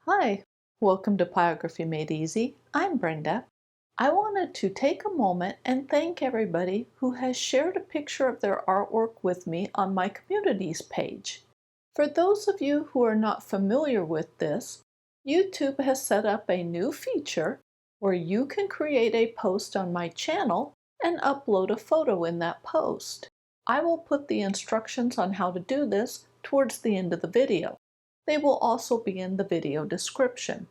Hi, welcome to Pyrography Made Easy. I'm Brenda. I wanted to take a moment and thank everybody who has shared a picture of their artwork with me on my communities page. For those of you who are not familiar with this, YouTube has set up a new feature where you can create a post on my channel and upload a photo in that post. I will put the instructions on how to do this towards the end of the video. They will also be in the video description.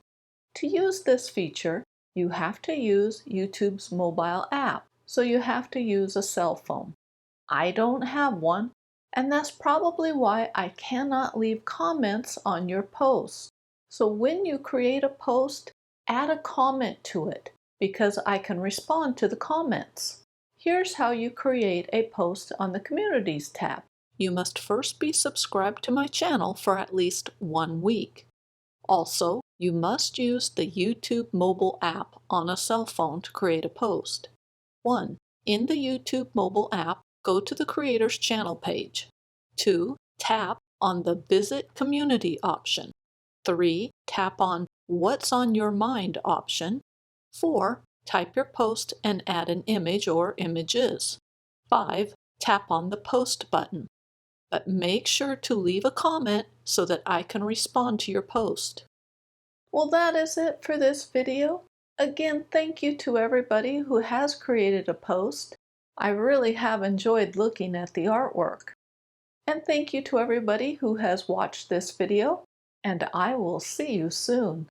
To use this feature, you have to use YouTube's mobile app, so you have to use a cell phone. I don't have one, and that's probably why I cannot leave comments on your posts. So when you create a post, add a comment to it, because I can respond to the comments. Here's how you create a post on the Communities tab. You must first be subscribed to my channel for at least 1 week. Also, you must use the YouTube mobile app on a cell phone to create a post. 1. In the YouTube mobile app, go to the Creator's Channel page. 2. Tap on the Visit Community option. 3. Tap on What's on Your Mind option. 4. Type your post and add an image or images. 5. Tap on the Post button. But make sure to leave a comment so that I can respond to your post. Well, that is it for this video. Again, thank you to everybody who has created a post. I really have enjoyed looking at the artwork. And thank you to everybody who has watched this video, and I will see you soon.